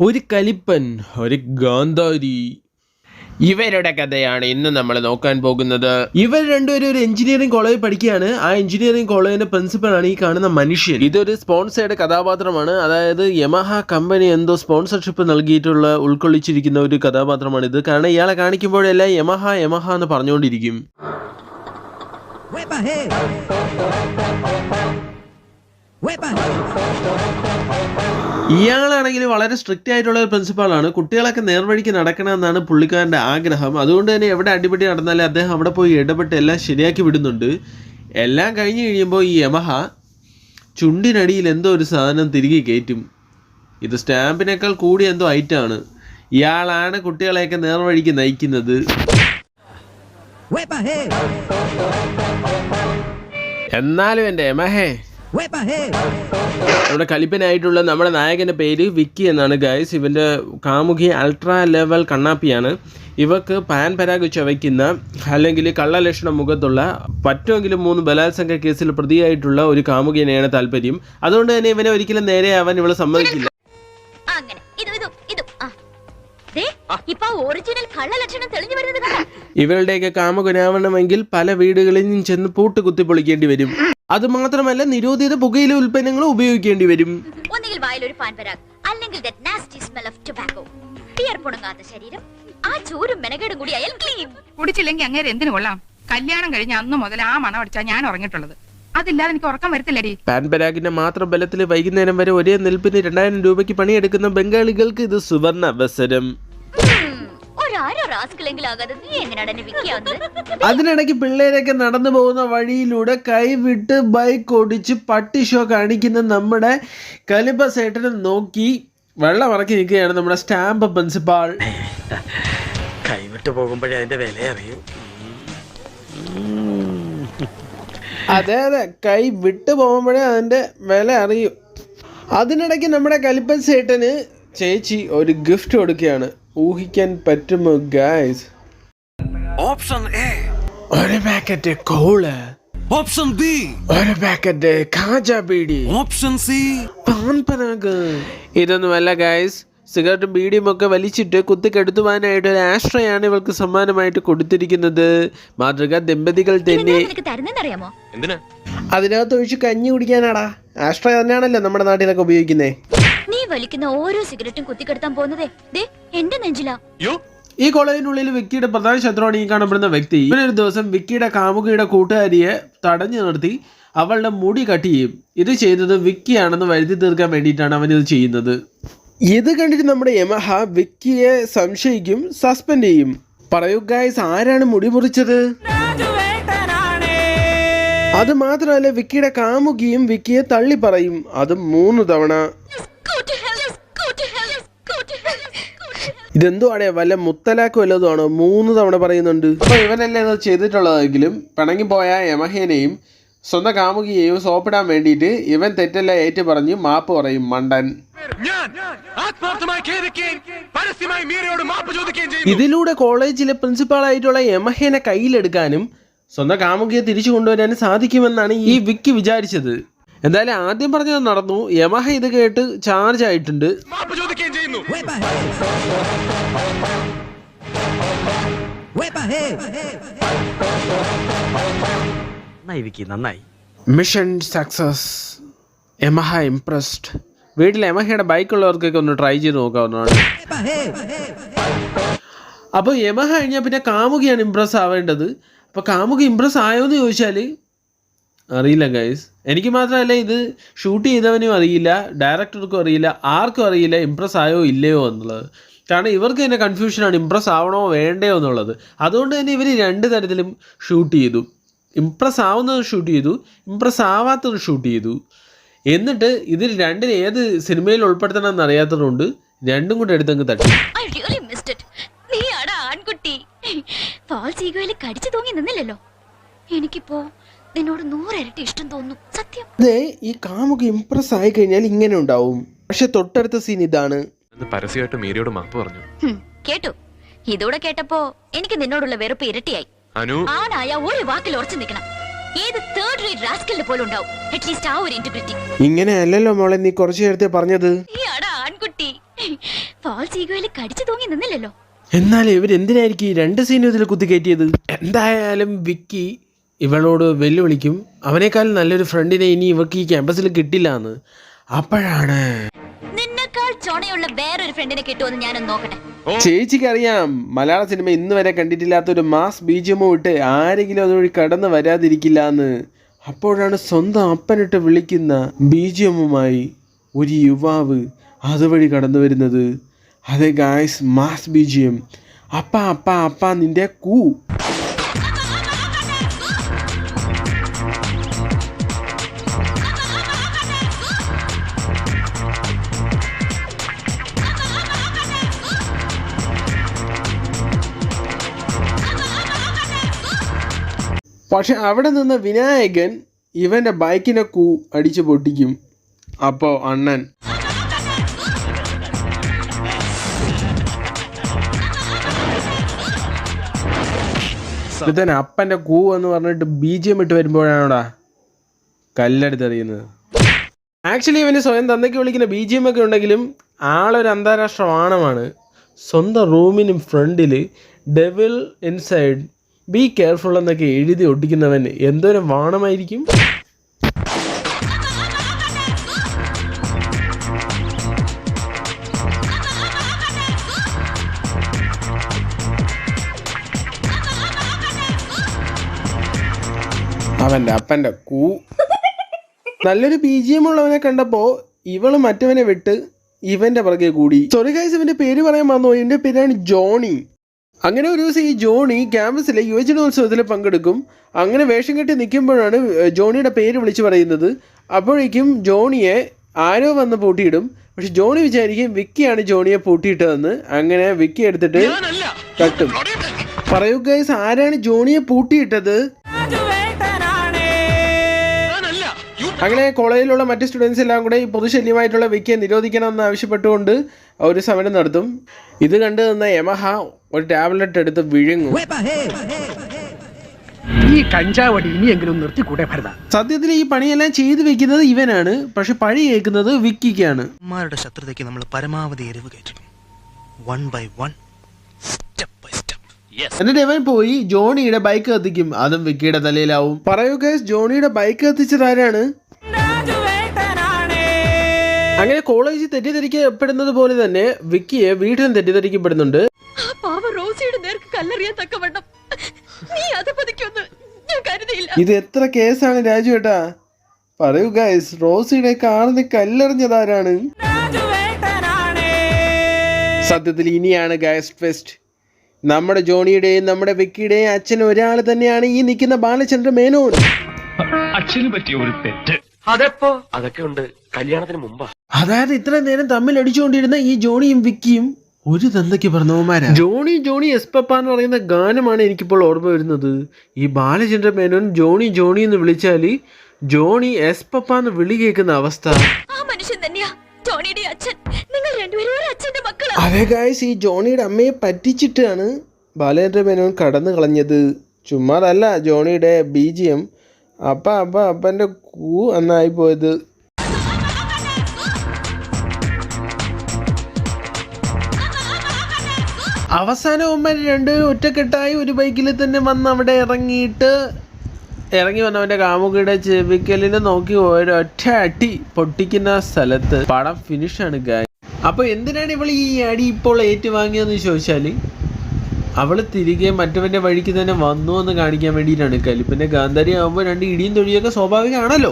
ഒരു കലിപ്പൻ, ഒരു ഗാന്ധാരി. ഇവരുടെ കഥയാണ് ഇന്ന് നമ്മൾ നോക്കാൻ പോകുന്നത്. ഇവർ രണ്ടുപേരും ഒരു എഞ്ചിനീയറിംഗ് കോളേജിൽ പഠിക്കുകയാണ്. ആ എഞ്ചിനീയറിംഗ് കോളേജിന്റെ പ്രിൻസിപ്പലാണ് ഈ കാണുന്ന മനുഷ്യൻ. ഇതൊരു സ്പോൺസേർഡ് കഥാപാത്രമാണ്. അതായത് യമഹ കമ്പനി എന്തോ സ്പോൺസർഷിപ്പ് നൽകിയിട്ടുള്ള ഉൾക്കൊള്ളിച്ചിരിക്കുന്ന ഒരു കഥാപാത്രമാണ് ഇത്. കാരണം ഇയാളെ കാണിക്കുമ്പോഴെല്ലാം യമഹ യമഹ എന്ന് പറഞ്ഞുകൊണ്ടിരിക്കും. ഇയാളാണെങ്കിൽ വളരെ സ്ട്രിക്റ്റ് ആയിട്ടുള്ള ഒരു പ്രിൻസിപ്പാളാണ്. കുട്ടികളൊക്കെ നേർവഴിക്ക് നടക്കണമെന്നാണ് പുള്ളിക്കാരൻ്റെ ആഗ്രഹം. അതുകൊണ്ട് തന്നെ എവിടെ അടിപിടി നടന്നാലും അദ്ദേഹം അവിടെ പോയി ഇടപെട്ട് എല്ലാം ശരിയാക്കി വിടുന്നുണ്ട്. എല്ലാം കഴിഞ്ഞ് കഴിയുമ്പോൾ ഈ യമഹ ചുണ്ടിനടിയിൽ എന്തോ ഒരു സാധനം തിരികെ കയറ്റും. ഇത് സ്റ്റാമ്പിനേക്കാൾ കൂടി എന്തോ ഐറ്റാണ്. ഇയാളാണ് കുട്ടികളെയൊക്കെ നേർവഴിക്ക് നയിക്കുന്നത്. എന്നാലും എൻ്റെ യമഹേ, നമ്മുടെ കലിപ്പനായിട്ടുള്ള നമ്മുടെ നായകൻ്റെ പേര് വിക്കി എന്നാണ് ഗൈസ്. ഇവൻ്റെ കാമുകി അൾട്രാ ലെവൽ കണ്ണാപ്പിയാണ്. ഇവക്ക് പാൻ പരാഗ് ചവയ്ക്കുന്ന അല്ലെങ്കിൽ കള്ളലക്ഷണം മുഖത്തുള്ള പറ്റുമെങ്കിലും 3 ബലാത്സംഗ കേസിൽ പ്രതിയായിട്ടുള്ള ഒരു കാമുകിനെയാണ് താല്പര്യം. അതുകൊണ്ട് തന്നെ ഇവനെ ഒരിക്കലും നേരെയാവാൻ ഇവള് സമ്മതിക്കില്ല. ഇവരുടെയൊക്കെ കാമുകനാവണമെങ്കിൽ പല വീടുകളിലും ചെന്ന് പൂട്ട് കുത്തി പൊളിക്കേണ്ടി വരും. അത് മാത്രമല്ല നിരോധിത പുകയില ഉൽപ്പന്നങ്ങൾ ഉപയോഗിക്കേണ്ടി വരും. ഒന്നുകിൽ വായിലൊരു പാൻ പരാഗ്, അല്ലെങ്കിൽ that nasty smell of tobacco. പിയർപ്പുണങ്ങാത്ത ശരീരം, ആ ചൂരും മെനകേടും കൂടി അയാൾ ക്ലീൻ. കുടിച്ചില്ലെങ്കിൽ അങ്ങേര് എന്തിനു കൊള്ളാം? കല്യാണം കഴിഞ്ഞ അന്ന് മുതൽ ആ മണം അടിച്ചാ ഞാൻ ഉറങ്ങിയിട്ടുള്ളത്. അതില്ലാതെ എനിക്ക് ഉറക്കം വരത്തില്ലടി. പാൻ പരാഗിന്റെ മാത്രം ബലത്തിൽ വൈകുന്നേരം വരെ ഒരേ നിൽപ്പിന് 2000 രൂപയ്ക്ക് പണിയെടുക്കുന്ന ബംഗാളികൾക്ക് ഇത് സുവർണ അവസരം. അതിനിടയ്ക്ക് പിള്ളേരൊക്കെ നടന്നു പോകുന്ന വഴിയിലൂടെ കൈവിട്ട് ബൈക്ക് ഓടിച്ച് പട്ടി ഷോ കാണിക്കുന്ന നമ്മുടെ കലിപ്പ സേട്ടനെ നോക്കി വെള്ളം ഇറക്കി നിൽക്കുകയാണ് നമ്മുടെ സ്റ്റാമ്പ് പ്രിൻസിപ്പാൾ. കൈവിട്ട് പോകുമ്പോഴേ അതിന്റെ വില അറിയൂ. അതെ അതെ, കൈ വിട്ടു പോകുമ്പോഴേ അതിന്റെ വില അറിയൂ. അതിനിടയ്ക്ക് നമ്മുടെ കലിപ്പൻ സേട്ടന് ചേച്ചി ഒരു ഗിഫ്റ്റ് കൊടുക്കുകയാണ്. ഊഹിക്കാൻ പറ്റുമോ ഗൈസ്? ഓപ്ഷൻ എ ഒരു പാക്കറ്റ് കോള്, ഓപ്ഷൻ ബി ഒരു packet Kaja beedi, option C Pan Parag. ഇതൊന്നുമല്ല ഗൈസ്, സിഗരറ്റും ബീഡിയും ഒക്കെ വലിച്ചിട്ട് കുത്തിക്കെടുത്തുവാനായിട്ട് ഒരു ആശ്രയാണ് ഇവൾക്ക് സമ്മാനമായിട്ട് കൊടുത്തിരിക്കുന്നത്. മാതൃക ദമ്പതികൾ തന്നെ. അതിനകത്ത് ഒഴിച്ച് കഞ്ഞി കുടിക്കാനാടാ. ആശ്രയ തന്നെയാണല്ലോ നമ്മുടെ നാട്ടിലൊക്കെ ഉപയോഗിക്കുന്നേ. നീ വലിക്കുന്ന ഓരോ സിഗരറ്റും കുത്തിക്കെടുത്താൻ പോകുന്നതേ എന്റെ നെഞ്ചിലാ. ഈ കോളേജിനുള്ളിൽ വിക്കിയുടെ പ്രധാന ശത്രുവാണ് ഈ കാണപ്പെടുന്ന വ്യക്തി. ഇവനൊരു ദിവസം വിക്കിയുടെ കാമുകിയുടെ കൂട്ടുകാരിയെ തടഞ്ഞു നിർത്തി അവളുടെ മുടി കട്ട് ചെയ്യും. ഇത് ചെയ്തത് വിക്കിയാണെന്ന് വരുത്തി തീർക്കാൻ വേണ്ടിയിട്ടാണ് അവൻ ഇത് ചെയ്യുന്നത്. ഇത് കണ്ടിട്ട് നമ്മുടെ യമഹ വിക്കിയെ സംശയിക്കും, സസ്പെൻഡ് ചെയ്യും. പറയൂ ഗൈസ്, ആരാണ് മുടി മുറിച്ചത്? അത് മാത്രമല്ല വിക്കിയുടെ കാമുകിയും വിക്കിയെ തള്ളി പറയും. അത് 3 തവണ. ഇതെന്തോ ആടെ വല്ല മുത്തലാക്ക് വല്ലതുമാണോ? 3 തവണ പറയുന്നുണ്ട്. അപ്പൊ ഇവനല്ലേ ഇത് ചെയ്തിട്ടുള്ളതെങ്കിലും പിണങ്ങി പോയ യമഹേനെയും സ്വന്തം കാമുകിയെയും സോപ്പിടാൻ വേണ്ടിയിട്ട് ഇവൻ തെറ്റെല്ലാം ഏറ്റു പറഞ്ഞ് മാപ്പ് പറയും. മണ്ടൻ. ഇതിലൂടെ കോളേജിലെ പ്രിൻസിപ്പാളായിട്ടുള്ള യമഹേനെ കയ്യിലെടുക്കാനും സ്വന്തം കാമുകിയെ തിരിച്ചു കൊണ്ടുവരാനും സാധിക്കുമെന്നാണ് ഈ വിക്കി വിചാരിച്ചത്. എന്തായാലും ആദ്യം പറഞ്ഞത് നടന്നു. യമഹ ഇത് കേട്ട് ചാർജ് ആയിട്ടുണ്ട്. നന്നായി. Mission success. Yamaha impressed. വീട്ടിൽ യമഹയുടെ ബൈക്കുള്ളവർക്കൊക്കെ ഒന്ന് ട്രൈ ചെയ്ത് നോക്കാവുന്നതാണ്. അപ്പോൾ യമഹ കഴിഞ്ഞാൽ പിന്നെ കാമുകിയാണ് ഇംപ്രസ് ആവേണ്ടത്. അപ്പോൾ കാമുകി ഇംപ്രസ് ആയോ എന്ന് ചോദിച്ചാൽ അറിയില്ല ഗൈസ്. എനിക്ക് മാത്രമല്ല, ഇത് ഷൂട്ട് ചെയ്തവനും അറിയില്ല, ഡയറക്ടർക്കും അറിയില്ല, ആർക്കും അറിയില്ല ഇംപ്രസ് ആയോ ഇല്ലയോ എന്നുള്ളത്. കാരണം ഇവർക്ക് തന്നെ കൺഫ്യൂഷനാണ് ഇംപ്രസ് ആവണോ വേണ്ടയോ എന്നുള്ളത്. അതുകൊണ്ട് തന്നെ ഇവർ 2 തരത്തിലും ഷൂട്ട് ചെയ്തു. ഇംപ്രസ് ആവുന്നത് ഷൂട്ട് ചെയ്തു, ഇംപ്രസ് ആവാത്തത് ഷൂട്ട് ചെയ്തു. എന്നിട്ട് ഇതിൽ 2 ഏത് സിനിമയിൽ ഉൾപ്പെടുത്തണം എന്ന് അറിയാത്തതുകൊണ്ട് 2 കൂടെ എടുത്തങ്ങ് തട്ടി. എനിക്കിപ്പോ നിന്നോട് 100 ഇരട്ടി ഇഷ്ടം തോന്നുന്നു. സത്യം. അതെ, ഈ കാമുകി ഇംപ്രസ് ആയി കഴിഞ്ഞാൽ ഇങ്ങനെ ഉണ്ടാവും. പക്ഷെ തൊട്ടടുത്ത സീൻ ഇതാണ്. പരസ്യമായിട്ട് മീരയോട് മാപ്പ് പറഞ്ഞു. കേട്ടു. ഇതോടെ കേട്ടപ്പോ എനിക്ക് നിന്നോടുള്ള വെറുപ്പ് ഇരട്ടിയായി. ആണായ ഒരു വാക്കിൽ ഉറച്ചു നിൽക്കണം. ഏത് തേർഡ് റേറ്റ് റാസ്കലിനെ പോലും ഉണ്ടാവും. അറ്റ്ലീസ്റ്റ് ആ ഒരു ഇന്റഗ്രിറ്റി. ഇങ്ങനെ അല്ലല്ലോ മോളെ നീ കുറച്ചു നേരത്തെ പറഞ്ഞത്. ഈ ആൺകുട്ടി ഫാൾസ് ഈഗോയിൽ കടിച്ചു തൂങ്ങി നിന്നില്ലല്ലോ. എന്നാലും ഇവരെന്തിനായിരിക്കും ഈ 2 സീനും ഇതിൽ കുത്തിക്കയറ്റിയത്? എന്തായാലും വിക്കി ഇവളോട് വെല്ലുവിളിക്കും, അവനേക്കാൾ നല്ലൊരു ഫ്രണ്ടിനെ ഇനി ഇവർക്ക് ഈ ക്യാമ്പസിൽ കിട്ടില്ല എന്ന്. അപ്പോഴാണ് നിന്നെക്കാൾ ചൊണയുള്ള വേറൊരു ഫ്രണ്ടിനെ കിട്ടുമെന്ന് ഞാനൊന്ന് നോക്കട്ടെ. ചേച്ചിക്ക് അറിയാം, മലയാള സിനിമ ഇന്ന് വരെ കണ്ടിട്ടില്ലാത്ത ഒരു മാസ് ബീജിയമോ ഇട്ട് ആരെങ്കിലും അതുവഴി കടന്നു വരാതിരിക്കില്ല എന്ന്. അപ്പോഴാണ് സ്വന്തം അപ്പനിട്ട് വിളിക്കുന്ന ബീജിയമ്മുമായി ഒരു യുവാവ് അതുവഴി കടന്നു വരുന്നത്. അതെ ഗായ്സ്, മാസ് ബീജിയം. അപ്പ അപ്പ അപ്പ നിന്റെ കൂ. പക്ഷെ അവിടെ നിന്ന് വിനായകൻ ഇവന്റെ ബൈക്കിനെ കൂ അടിച്ചു പൊട്ടിക്കും. അപ്പോ അണ്ണൻ തന്നെ അപ്പന്റെ കൂ എന്ന് പറഞ്ഞിട്ട് ബീജിയം ഇട്ട് വരുമ്പോഴാണോടാ കല്ലെടുത്തെറിയുന്നത്. ആക്ച്വലി ഇവന് സ്വയം തന്നയ്ക്ക് വിളിക്കുന്ന ബീജിയം ഒക്കെ ഉണ്ടെങ്കിലും ആളൊരു അന്താരാഷ്ട്ര വാണമാണ്. സ്വന്തം റൂമിന് ഫ്രണ്ടിൽ ഡെവിൾ ഇൻസൈഡ് ബി കെയർഫുൾ എന്നൊക്കെ എഴുതി ഒട്ടിക്കുന്നവൻ എന്തോരം വാണമായിരിക്കും. അവൻ്റെ അപ്പൻ്റെ കൂ. നല്ലൊരു BGM ഉള്ളവനെ കണ്ടപ്പോൾ ഇവള് മറ്റവനെ വിട്ട് ഇവൻ്റെ പുറകെ കൂടി. സോറി ഗൈസ്, ഇവൻ്റെ പേര് പറയാൻ വന്നോ. ഇവൻ്റെ പേരാണ് ജോണി. അങ്ങനെ ഒരു ദിവസം ഈ ജോണി ക്യാമ്പസിലെ യുവജനോത്സവത്തിൽ പങ്കെടുക്കും. അങ്ങനെ വേഷം കെട്ടി നിൽക്കുമ്പോഴാണ് ജോണിയുടെ പേര് വിളിച്ചു പറയുന്നത്. അപ്പോഴേക്കും ജോണിയെ ആരോ വന്ന് പൂട്ടിയിടും. പക്ഷെ ജോണി വിചാരിക്കും വിക്കിയാണ് ജോണിയെ പൂട്ടിയിട്ടതെന്ന്. അങ്ങനെ വിക്കി എടുത്തിട്ട് തട്ടും. പറയൂ ഗൈസ്, ആരാണ് ജോണിയെ പൂട്ടിയിട്ടത്? അങ്ങനെ കോളേജിലുള്ള മറ്റ് സ്റ്റുഡൻസ് എല്ലാം കൂടെ ഈ പൊതുശല്യമായിട്ടുള്ള വിക്കിയെ നിരോധിക്കണമെന്ന് ആവശ്യപ്പെട്ടുകൊണ്ട് ഒരു സമരം നടത്തും. ഇത് കണ്ടു നിന്ന യമഹ ഒരു ടാബ്ലറ്റ് എടുത്ത് വിഴുങ്ങും. ഈ കഞ്ചാവടി ഇനിയെങ്കിലും നിർത്തിക്കൂടെ ഭരത? സത്യത്തിൽ ഈ പണിയെല്ലാം ചെയ്തു വെക്കുന്നത് ഇവനാണ്, പക്ഷെ പഴി കേൾക്കുന്നത് വിക്കിക്കാണ്. അമ്മമാരുടെ ശത്രുതയ്ക്ക് നമ്മൾ പരമാവധി എരിവ് കയറ്റും. 1 by 1, step by step. എന്നിട്ട് ഇവൻ പോയി ജോണിയുടെ ബൈക്ക് കത്തിക്കും. അതും വിക്കിയുടെ തലയിലാവും. പറയൂ ഗൈസ്, ജോണിയുടെ ബൈക്ക് കത്തിച്ചത് ആരാണ്? അങ്ങനെ കോളേജിൽ തെറ്റിദ്ധരിക്കപ്പെടുന്നത് പോലെ തന്നെ വിക്കിയെ വീട്ടിലും തെറ്റിദ്ധരിക്കപ്പെടുന്നുണ്ട്. ഇത് എത്ര കേസാണ് രാജു ഏട്ടാ? പറയൂ ഗൈസ്, റോസിയുടെ കാറിന് കല്ലെറിഞ്ഞതാരാണ്? സത്യത്തിൽ ഇനിയാണ് ഗൈസ് ട്വിസ്റ്റ്. നമ്മുടെ ജോണിയുടെയും നമ്മുടെ വിക്കിയുടെയും അച്ഛൻ ഒരാൾ തന്നെയാണ് ഈ നിൽക്കുന്ന ബാലചന്ദ്ര മേനോൻ. അച്ഛന് പറ്റിയ ഒരു തെറ്റ് അതെപ്പോ? അതൊക്കെ ഉണ്ട് കല്യാണത്തിന് മുമ്പാ. അതായത് ഇത്ര നേരം തമ്മിൽ അടിച്ചുകൊണ്ടിരുന്ന ഈ ജോണിയും വിക്കിയും ഒരു തന്തയ്ക്ക് പറഞ്ഞവന്മാരാ. ജോണി ജോണി എസ് പപ്പ എന്ന് പറയുന്ന ഗാനമാണ് എനിക്കിപ്പോൾ ഓർമ്മ വരുന്നത്. ഈ ബാലചന്ദ്ര മേനോൻ ജോണി ജോണി എന്ന് വിളിച്ചാല് ജോണി എസ് പപ്പ എന്ന് വിളി കേൾക്കുന്ന അവസ്ഥ. അതെ ഗായ്സ്, ഈ ജോണിയുടെ അമ്മയെ പറ്റിച്ചിട്ടാണ് ബാലചന്ദ്ര മേനോൻ കടന്നു കളഞ്ഞത്. ചുമ്മാതല്ല ജോണിയുടെ BGM അപ്പൻ്റെ കൂ എന്നായി പോയത്. അവസാനം രണ്ടുപേരും ഒറ്റക്കെട്ടായി ഒരു ബൈക്കിൽ തന്നെ വന്ന് അവിടെ ഇറങ്ങി വന്നവൻ്റെ കാമുകിയുടെ ചെവിക്കലിനെ നോക്കി ഒരൊറ്റ അടി പൊട്ടിക്കുന്ന സ്ഥലത്ത് പടം ഫിനിഷാണ് ഗായ്. അപ്പോൾ എന്തിനാണ് ഇവൾ ഈ അടി ഇപ്പോൾ ഏറ്റുവാങ്ങിയതെന്ന് ചോദിച്ചാൽ അവൾ തിരികെ മറ്റവൻ്റെ വഴിക്ക് തന്നെ വന്നു എന്ന് കാണിക്കാൻ വേണ്ടിയിട്ടാണ്. കലിപ്പിൻ്റെ ഗാന്ധാരി ആകുമ്പോൾ 2 ഇടിയും തൊഴിയൊക്കെ സ്വാഭാവികമാണല്ലോ.